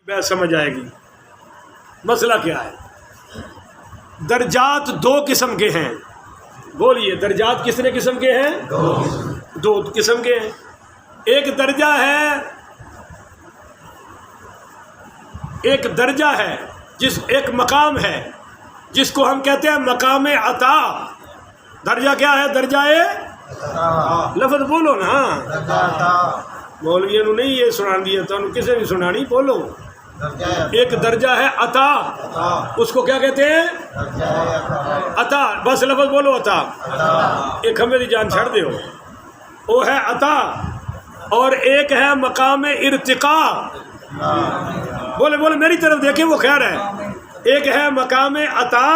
بات سمجھ آئے گی۔ مسئلہ کیا ہے؟ درجات دو قسم کے ہیں۔ بولیے، درجات کتنے قسم کے ہیں؟ دو قسم کے ہیں۔ ایک درجہ ہے ایک مقام ہے جس کو ہم کہتے ہیں مقام عطا۔ درجہ کیا ہے؟ درجہ لفظ بولو نا، مولویوں نے نہیں یہ سنا دیا تو کسی بھی سنانی، بولو۔ ایک درجہ ہے عطا، اس کو کیا کہتے ہیں؟ عطا، بس لفظ بولو عطا۔ ایک ہمیں دی جان چھڑ دیو، وہ ہے عطا۔ اور ایک ہے مقام ارتقاء۔ بولے بولے میری طرف دیکھیں، وہ خیر ہے۔ ایک ہے مقام عطا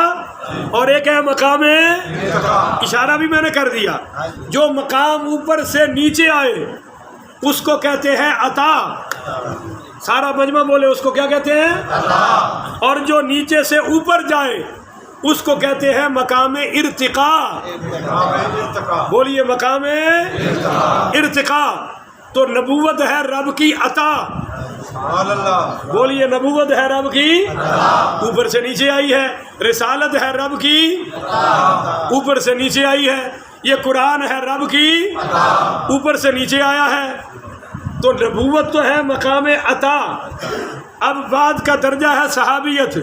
اور ایک ہے مقام اشارہ بھی میں نے کر دیا۔ جو مقام اوپر سے نیچے آئے اس کو کہتے ہیں عطا۔ سارا مجمع بولے اس کو کیا کہتے ہیں؟ اور جو نیچے سے اوپر جائے اس کو کہتے ہیں مقام ارتقاء۔ بولیے مقام ارتقاء۔ تو نبوت ہے رب کی عطا۔ بولیے نبوت ہے رب کی اوپر سے نیچے آئی ہے، رسالت ہے رب کی اوپر سے نیچے آئی ہے، یہ قرآن ہے رب کی اوپر سے نیچے آیا ہے۔ تو نبوت تو ہے مقام عطا۔ اب بعد کا درجہ ہے صحابیت۔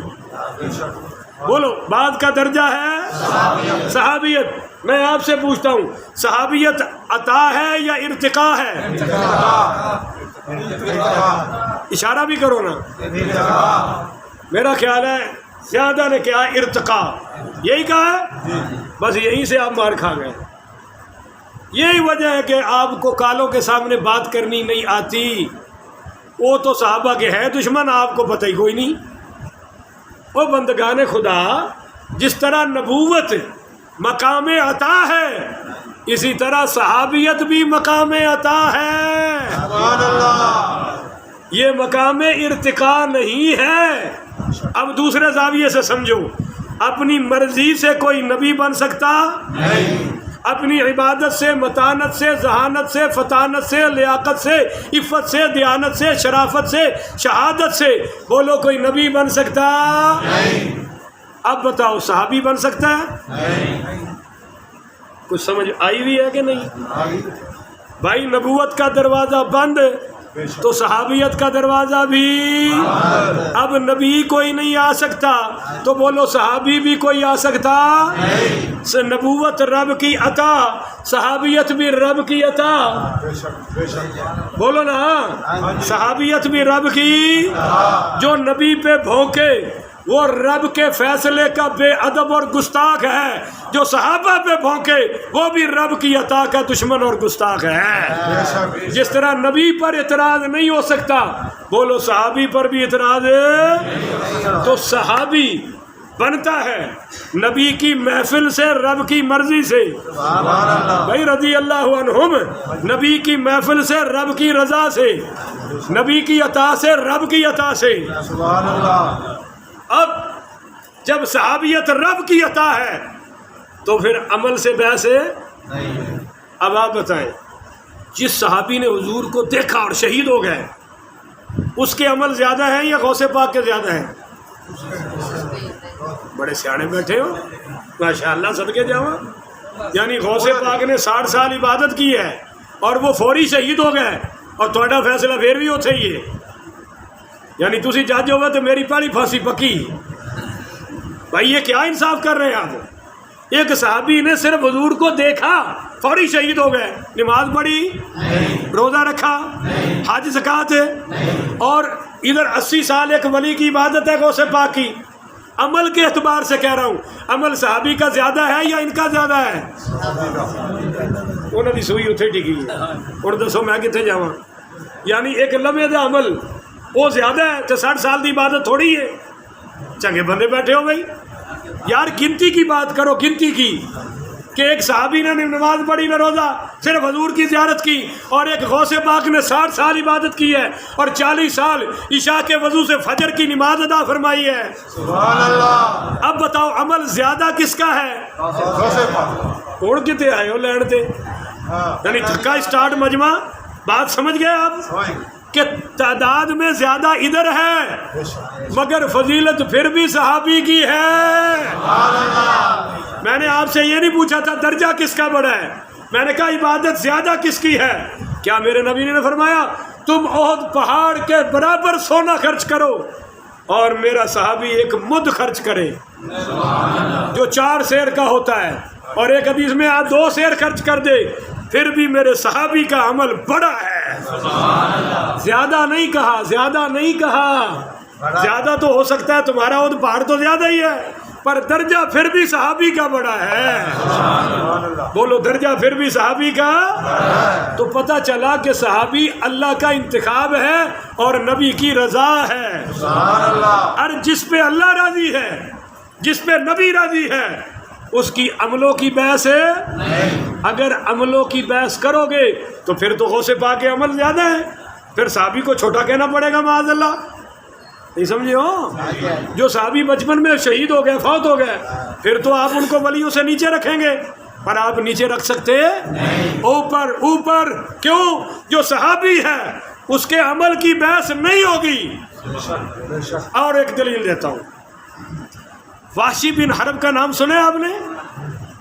بولو، بعد کا درجہ ہے صحابیت۔ میں آپ سے پوچھتا ہوں، صحابیت عطا ہے یا ارتقاء ہے؟ اشارہ بھی کرو نا۔ میرا خیال ہے زیادہ نے کیا ارتقاء، یہی کہا ہے، بس یہیں سے آپ مار کھا گئے۔ یہی وجہ ہے کہ آپ کو کالوں کے سامنے بات کرنی نہیں آتی۔ وہ تو صحابہ کے ہیں دشمن، آپ کو پتہ ہی کوئی نہیں۔ وہ بندگان خدا، جس طرح نبوت مقام عطا ہے اسی طرح صحابیت بھی مقام عطا ہے۔ یہ مقام ارتقاء نہیں ہے۔ اب دوسرے زاویے سے سمجھو، اپنی مرضی سے کوئی نبی بن سکتا نہیں۔ اپنی عبادت سے، متانت سے، ذہانت سے، فطانت سے، لیاقت سے، عفت سے، دیانت سے، شرافت سے، شہادت سے، بولو کوئی نبی بن سکتا نہیں۔ اب بتاؤ صحابی بن سکتا ہے؟ کچھ سمجھ آئی ہوئی ہے کہ نہیں؟ بھائی نبوت کا دروازہ بند تو صحابیت کا دروازہ بھی۔ اب نبی کوئی نہیں آ سکتا تو بولو صحابی بھی کوئی آ سکتا؟ نبوت رب کی عطا، صحابیت بھی رب کی عطا۔ بولو نا، صحابیت بھی رب کی۔ جو نبی پہ بھونکے وہ رب کے فیصلے کا بے ادب اور گستاخ ہے، جو صحابہ پہ بھونکے وہ بھی رب کی عطا کا دشمن اور گستاخ ہے۔ جس طرح نبی پر اعتراض نہیں ہو سکتا، بولو صحابی پر بھی اعتراض ہے۔ تو صحابی بنتا ہے نبی کی محفل سے، رب کی مرضی سے۔ بھائی رضی اللہ عنہم، نبی کی محفل سے، رب کی رضا سے، نبی کی عطا سے، رب کی عطا سے۔ اب جب صحابیت رب کی عطا ہے تو پھر عمل سے بحث ہے۔ اب آپ بتائیں، جس صحابی نے حضور کو دیکھا اور شہید ہو گئے، اس کے عمل زیادہ ہیں یا غوث پاک کے زیادہ ہیں؟ بڑے سیانے بیٹھے ہو، ماشاءاللہ صدقے جاواں۔ یعنی غوث پاک نے 60 سال عبادت کی ہے اور وہ فوری شہید ہو گئے، اور تھوڑا فیصلہ پھر بھی اتھے ہی ہے۔ یعنی تسی جج ہوئے تو میری پہلی پھانسی پکی۔ بھائی یہ کیا انصاف کر رہے ہیں آپ؟ ایک صحابی نے صرف حضور کو دیکھا، فوری شہید ہو گئے، نماز پڑھی، روزہ رکھا، حج زکوٰۃ ہے، اور ادھر 80 سال ایک ولی کی عبادت ہے غوث پاک کی۔ عمل کے اعتبار سے کہہ رہا ہوں، عمل صحابی کا زیادہ ہے یا ان کا زیادہ ہے؟ انہوں نے سوئی اتھے ٹکی ہے، اور دسو میں کتنے جاواں؟ یعنی ایک لمحے دا عمل وہ زیادہ ہے تو 60 سال دی عبادت تھوڑی ہے۔ چنگے بندے بیٹھے ہو بھائی، یار گنتی کی بات کرو، گنتی کی، کہ ایک صحابی نے نماز پڑھی، نہ روزہ، صرف حضور کی زیارت کی، اور ایک غوث پاک نے 60 سال عبادت کی ہے اور 40 سال عشاء کے وضو سے فجر کی نماز ادا فرمائی ہے۔ سبحان اللہ۔ اب بتاؤ عمل زیادہ کس کا ہے؟ غوث پاک۔ توڑ کے تے آئے ہو لینڈ تے، یعنی تھکا اسٹارٹ مجمع، بات سمجھ گئے آپ؟ کہ تعداد میں زیادہ ادھر ہے مگر فضیلت پھر بھی صحابی کی ہے۔ میں نے آپ سے یہ نہیں پوچھا تھا درجہ کس کا بڑا ہے، میں نے کہا عبادت زیادہ کس کی ہے۔ کیا میرے نبی نے فرمایا تم احد پہاڑ کے برابر سونا خرچ کرو اور میرا صحابی ایک مد خرچ کرے جو 4 سیر کا ہوتا ہے، اور ایک حدیث میں 2 سیر خرچ کر دے، پھر بھی میرے صحابی کا عمل بڑا ہے۔ زیادہ نہیں کہا، زیادہ نہیں کہا، زیادہ تو ہو سکتا ہے تمہارا احد پہاڑ تو زیادہ ہی ہے پر درجہ پھر بھی صحابی کا بڑا ہے۔ بولو درجہ پھر بھی صحابی کا۔ تو پتہ چلا کہ صحابی اللہ کا انتخاب ہے اور نبی کی رضا ہے۔ اور جس پہ اللہ راضی ہے، جس پہ نبی راضی ہے، اس کی عملوں کی بحث ہے۔ اگر عملوں کی بحث کرو گے تو پھر تو غوث پاک کے عمل زیادہ ہے، پھر صحابی کو چھوٹا کہنا پڑے گا معاذ اللہ۔ نہیں سمجھے ہو؟ جو صحابی بچپن میں شہید ہو گئے، فوت ہو گئے، پھر تو آپ ان کو ولیوں سے نیچے رکھیں گے، پر آپ نیچے رکھ سکتے اوپر اوپر۔ کیوں؟ جو صحابی ہے اس کے عمل کی بحث نہیں ہوگی۔ اور ایک دلیل دیتا ہوں، وحشی بن حرب کا نام سنے آپ نے؟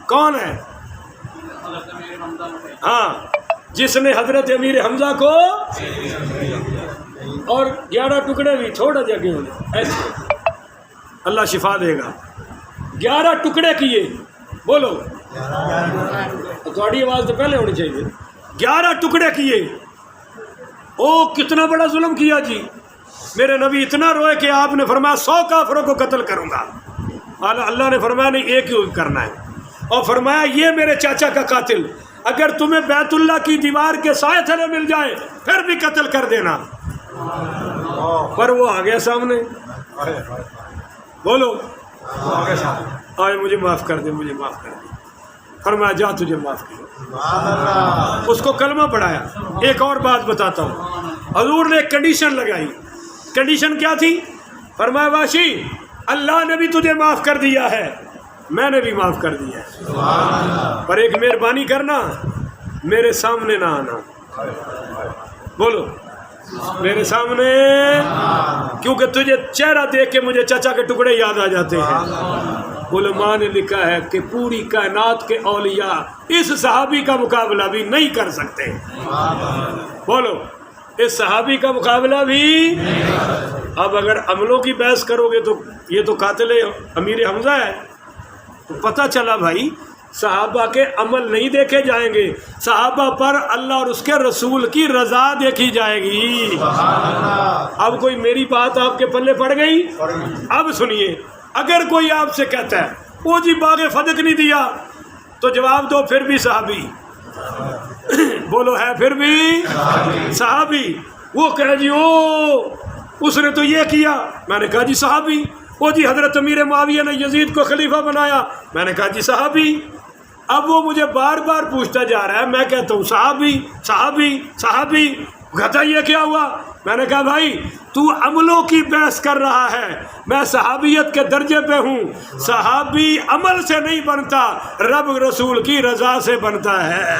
کون ہے؟ ہاں، جس نے حضرت امیر حمزہ کو اور 11 ٹکڑے بھی تھوڑا جگہ ایسے اللہ شفا دے گا، 11 ٹکڑے کیے۔ بولو تھوڑی آواز تو پہلے ہونی چاہیے۔ 11 ٹکڑے کیے۔ او کتنا بڑا ظلم کیا جی! میرے نبی اتنا روئے کہ آپ نے فرمایا 100 کافروں کو قتل کروں گا۔ اللہ نے فرمایا نہیں، ایک ہی کرنا ہے، اور فرمایا یہ میرے چاچا کا قاتل اگر تمہیں بیت اللہ کی دیوار کے سائے تلے مل جائے پھر بھی قتل کر دینا۔ پر وہ آ گیا سامنے، بولو آئے مجھے معاف کر دے، مجھے معاف کر دے۔ فرمایا جا تجھے معاف کیا، اس کو کلمہ پڑھایا۔ ایک اور بات بتاتا ہوں، حضور نے ایک کنڈیشن لگائی۔ کنڈیشن کیا تھی؟ فرمایا واشی اللہ نے بھی تجھے معاف کر دیا ہے، میں نے بھی معاف کر دیا ہے، پر ایک مہربانی کرنا، میرے سامنے نہ آنا۔ بولو میرے سامنے، کیونکہ تجھے چہرہ دیکھ کے مجھے چچا کے ٹکڑے یاد آ جاتے ہیں۔ علماء نے لکھا ہے کہ پوری کائنات کے اولیاء اس صحابی کا مقابلہ بھی نہیں کر سکتے۔ بولو اس صحابی کا مقابلہ بھی۔ اب اگر عملوں کی بحث کرو گے تو یہ تو قاتل امیر حمزہ ہے۔ تو پتہ چلا بھائی صحابہ کے عمل نہیں دیکھے جائیں گے، صحابہ پر اللہ اور اس کے رسول کی رضا دیکھی جائے گی۔ اب کوئی میری بات آپ کے پلے پڑ گئی؟ اب سنیے، اگر کوئی آپ سے کہتا ہے وہ جی باغ فتح نہیں دیا، تو جواب دو پھر بھی صحابی۔ بولو ہے پھر بھی صحابی۔ وہ کہے جی او اس نے تو یہ کیا، میں نے کہا جی صحابی۔ وہ جی حضرت امیر معاویہ نے یزید کو خلیفہ بنایا، میں نے کہا جی صحابی۔ اب وہ مجھے بار بار پوچھتا جا رہا ہے، میں کہتا ہوں صحابی صحابی صحابی۔ کہتا یہ کیا ہوا؟ میں نے کہا بھائی تو عملوں کی بحث کر رہا ہے، میں صحابیت کے درجے پہ ہوں۔ صحابی عمل سے نہیں بنتا، رب رسول کی رضا سے بنتا ہے۔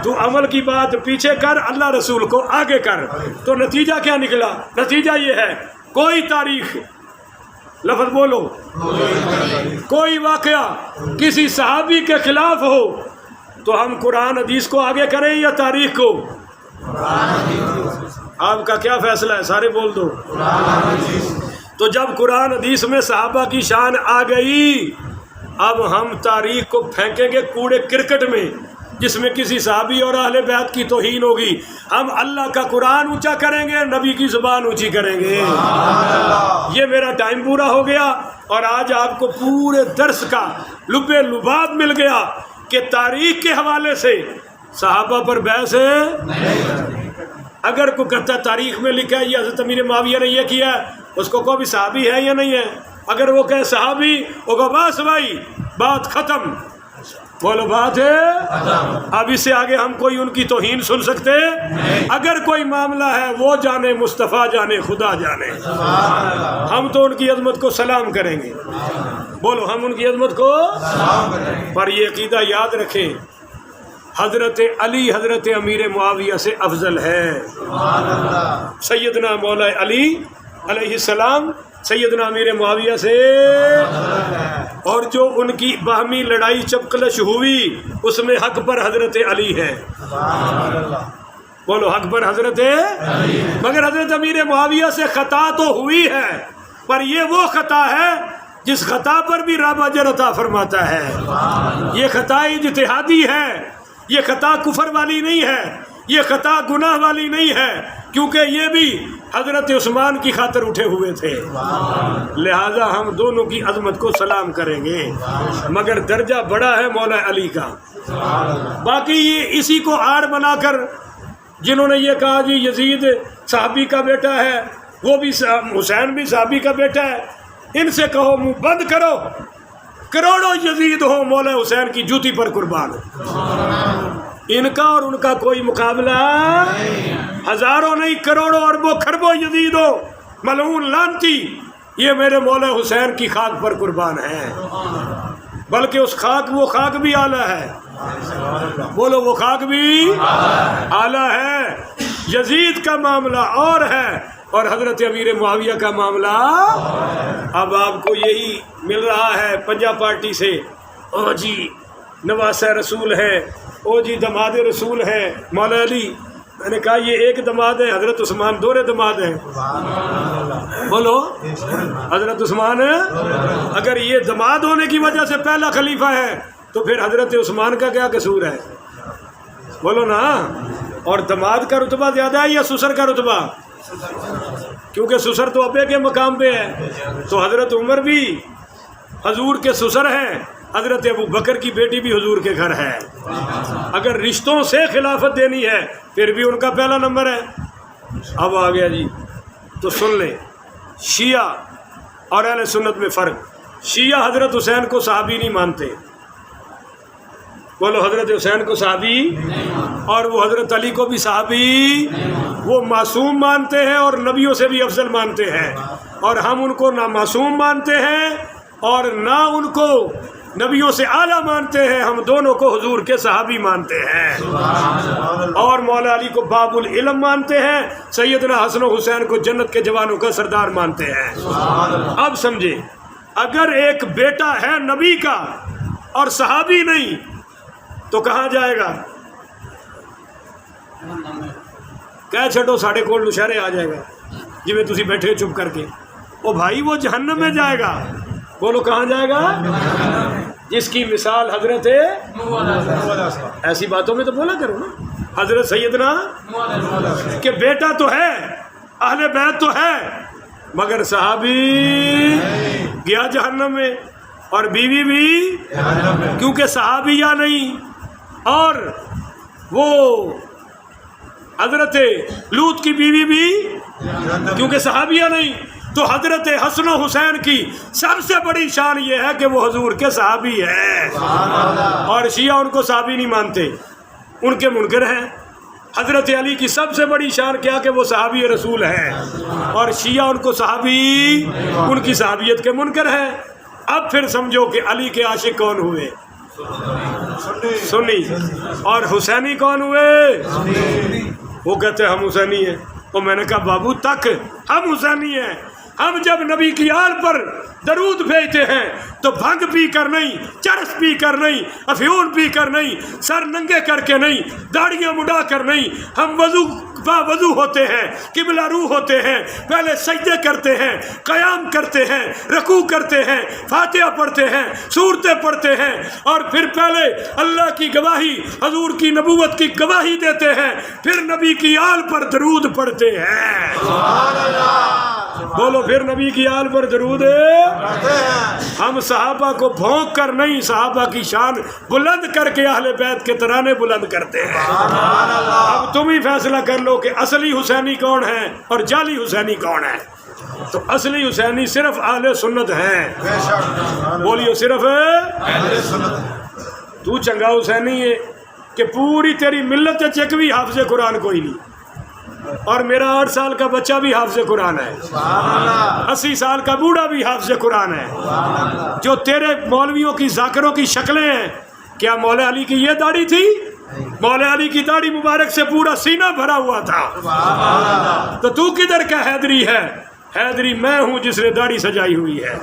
تو عمل کی بات پیچھے کر، اللہ رسول کو آگے کر۔ تو نتیجہ کیا نکلا؟ نتیجہ یہ ہے کوئی تاریخ، لفظ بولو، کوئی واقعہ کسی صحابی کے خلاف ہو تو ہم قرآن حدیث کو آگے کریں یا تاریخ کو؟ آپ کا کیا فیصلہ ہے؟ سارے بول دو۔ تو جب قرآن حدیث میں صحابہ کی شان آ گئی، اب ہم تاریخ کو پھینکیں گے کوڑے کرکٹ میں جس میں کسی صحابی اور اہل بیت کی توہین ہوگی۔ ہم اللہ کا قرآن اونچا کریں گے، نبی کی زبان اونچی کریں گے۔ یہ میرا ٹائم پورا ہو گیا اور آج آپ کو پورے درس کا لب لباب مل گیا کہ تاریخ کے حوالے سے صحابہ پر بحث ہے۔ اگر کوئی کہتا تاریخ میں لکھا ہے یہ حضرت امیر معاویہ نے یہ کیا ہے، اس کو کوئی صحابی ہے یا نہیں ہے؟ اگر وہ کہے صحابی، وہ کہو بس بھائی بات ختم۔ بولو بات ہے۔ اب اس سے آگے ہم کوئی ان کی توہین سن سکتے؟ اگر کوئی معاملہ ہے وہ جانے، مصطفیٰ جانے، خدا جانے، ہم تو ان کی عظمت کو سلام کریں گے۔ بولو ہم ان کی عظمت کو۔ پر یہ عقیدہ یاد رکھیں، حضرت علی حضرت امیر معاویہ سے افضل ہے. سیدنا مولا علی علیہ السلام سیدنا امیر معاویہ سے، اور جو ان کی باہمی لڑائی چپکلش ہوئی اس میں حق پر حضرت علی ہے. بولو حق پر حضرت. مگر حضرت امیر معاویہ سے خطا تو ہوئی ہے، پر یہ وہ خطا ہے جس خطا پر بھی رب اجر عطا فرماتا ہے. یہ خطا اجتہادی ہے، یہ خطا کفر والی نہیں ہے، یہ خطا گناہ والی نہیں ہے، کیونکہ یہ بھی حضرت عثمان کی خاطر اٹھے ہوئے تھے. لہذا ہم دونوں کی عظمت کو سلام کریں گے، مگر درجہ بڑا ہے مولا علی کا. باقی یہ اسی کو آڑ بنا کر جنہوں نے یہ کہا جی یزید صحابی کا بیٹا ہے، وہ بھی حسین بھی صحابی کا بیٹا ہے، ان سے کہو منہ بند کرو. کروڑوں یزید ہو مولا حسین کی جوتی پر قربان. ان کا اور ان کا کوئی مقابلہ، ہزاروں نہیں کروڑوں اربوں خربوں یزید ہو ملعون لعنتی، یہ میرے مولا حسین کی خاک پر قربان ہیں. بلکہ اس خاک وہ خاک بھی اعلیٰ ہے. بولو وہ خاک بھی اعلیٰ ہے. یزید کا معاملہ اور ہے اور حضرت امیر معاویہ کا معاملہ. اب آپ کو یہی مل رہا ہے پنجا پارٹی سے، او جی نواسہ رسول ہے، او جی دماد رسول ہے مولا علی. میں نے کہا یہ ایک دماد ہے، حضرت عثمان دورے دماد ہیں. بولو حضرت عثمان اگر یہ دماد ہونے کی وجہ سے پہلا خلیفہ ہے تو پھر حضرت عثمان کا کیا قصور ہے؟ بولو نا. اور دماد کا رتبہ زیادہ ہے یا سسر کا رتبہ؟ کیونکہ سسر تو ابے کے مقام پہ ہے. تو حضرت عمر بھی حضور کے سسر ہیں، حضرت ابو بکر کی بیٹی بھی حضور کے گھر ہے. اگر رشتوں سے خلافت دینی ہے پھر بھی ان کا پہلا نمبر ہے. اب آ گیا جی تو سن لیں، شیعہ اور اہل سنت میں فرق. شیعہ حضرت حسین کو صحابی نہیں مانتے. بولو حضرت حسین کو صحابی، اور وہ حضرت علی کو بھی صحابی، وہ معصوم مانتے ہیں اور نبیوں سے بھی افضل مانتے ہیں. اور ہم ان کو نہ معصوم مانتے ہیں اور نہ ان کو نبیوں سے اعلیٰ مانتے ہیں. ہم دونوں کو حضور کے صحابی مانتے ہیں اور مولا علی کو باب العلم مانتے ہیں. سیدنا حسن و حسین کو جنت کے جوانوں کا سردار مانتے ہیں. اب سمجھے، اگر ایک بیٹا ہے نبی کا اور صحابی نہیں تو کہاں جائے گا؟ کہہ چھٹو ساڑھے کول نشہرے آ جائے گا جی تسی بیٹھے چپ کر کے. او بھائی وہ جہنم میں جائے گا. بولو کہاں جائے گا؟ جس کی مثال حضرت، ایسی باتوں میں تو بولا کرو نا، حضرت سیدنا کہ بیٹا تو ہے، اہل بیت تو ہے، مگر صحابی گیا جہنم میں اور بیوی بھی، کیونکہ صحابیہ نہیں. اور وہ حضرت لوط کی بیوی بھی کیونکہ صحابیہ نہیں. تو حضرت حسن و حسین کی سب سے بڑی شان یہ ہے کہ وہ حضور کے صحابی ہے، اور شیعہ ان کو صحابی نہیں مانتے، ان کے منکر ہیں. حضرت علی کی سب سے بڑی شان کیا کہ وہ صحابی رسول ہیں، اور شیعہ ان کو صحابی، ان کی صحابیت کے منکر ہیں. اب پھر سمجھو کہ علی کے عاشق کون ہوئے؟ سنی. اور حسینی کون ہوئے؟ وہ کہتے ہیں ہم حسینی ہیں. اور میں نے کہا بابو تک ہم حسینی ہیں. ہم جب نبی کی آل پر درود بھیجتے ہیں تو بھنگ پی کر نہیں، چرس پی کر نہیں، افیون پی کر نہیں، سر ننگے کر کے نہیں، داڑیاں مڈا کر نہیں. ہم وضو ہوتے ہیں، قبلہ روح ہوتے ہیں، پہلے سجدے کرتے ہیں، قیام کرتے ہیں، رکوع کرتے ہیں، فاتحہ پڑھتے ہیں، سورتیں پڑھتے ہیں، اور پھر پہلے اللہ کی گواہی، حضور کی نبوت کی گواہی دیتے ہیں، پھر نبی کی آل پر درود پڑھتے ہیں. سبحان اللہ. بولو پھر نبی کی آل پر درود. ہم صحابہ کو بھونک کر نہیں، صحابہ کی شان بلند کر کے اہل بیت کے ترانے بلند کرتے ہیں. اب تم ہی فیصلہ کر لو کہ اصلی حسینی کون ہے اور جعلی حسینی کون ہے. تو اصلی حسینی صرف اہل سنت ہیں. بولیو صرف اہل سنت. تو چنگا حسینی ہے کہ پوری تیری ملت چیک بھی حافظ قرآن کوئی نہیں، اور میرا 8 سال کا بچہ بھی حافظ قرآن ہے، 80 سال کا بوڑھا بھی حافظ قرآن ہے. جو تیرے مولویوں کی ذاکروں کی شکلیں ہیں، کیا مولا علی کی یہ داڑھی تھی؟ مولا علی کی داڑھی مبارک سے پورا سینہ بھرا ہوا تھا، تو تو کدھر کا حیدری ہے؟ حیدری میں ہوں جس نے داڑھی سجائی ہوئی ہے۔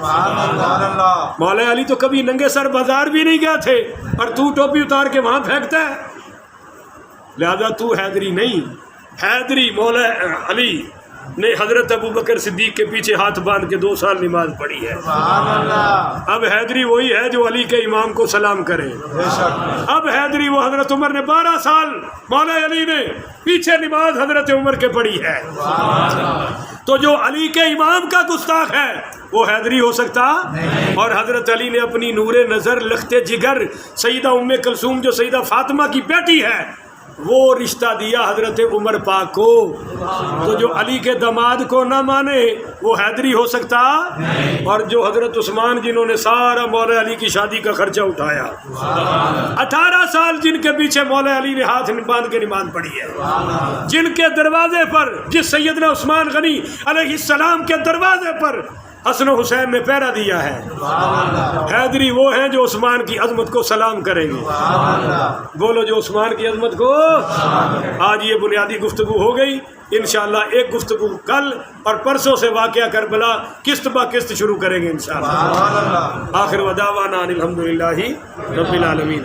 مولا علی تو کبھی ننگے سر بازار بھی نہیں گئے تھے اور تو ٹوپی اتار کے وہاں پھینکتا ہے، لہذا تو حیدری نہیں۔ حیدری مولا علی نے حضرت ابوبکر صدیق کے پیچھے ہاتھ باندھ کے 2 سال نماز پڑھی ہے۔ اب حیدری وہی ہے جو علی کے امام کو سلام کرے۔ اب حیدری وہ حضرت عمر نے 12 سال مولا علی نے پیچھے نماز حضرت عمر کے پڑھی ہے، تو جو علی کے امام کا گستاخ ہے وہ حیدری ہو سکتا؟ اور حضرت علی نے اپنی نور نظر لخت جگر سیدہ ام کلثوم جو سیدہ فاطمہ کی بیٹی ہے وہ رشتہ دیا حضرت عمر پاک کو، تو جو علی کے داماد کو نہ مانے وہ حیدری ہو سکتا؟ اور جو حضرت عثمان جنہوں نے سارا مولا علی کی شادی کا خرچہ اٹھایا، 18 سال جن کے پیچھے مولا علی نے ہاتھ باندھ کے نماز پڑھی ہے، جن کے دروازے پر، جس سیدنا عثمان غنی علیہ السلام کے دروازے پر حسن و حسین نے پہرا دیا ہے، حیدری وہ ہیں جو عثمان کی عظمت کو سلام کریں گے۔ بولو جو عثمان کی عظمت کو۔ آج یہ بنیادی گفتگو ہو گئی، انشاءاللہ ایک گفتگو کل اور پرسوں سے واقعہ کربلا قسط با قسط شروع کریں گے انشاءاللہ۔ آخر ودعوانا ان الحمدللہ رب العالمین۔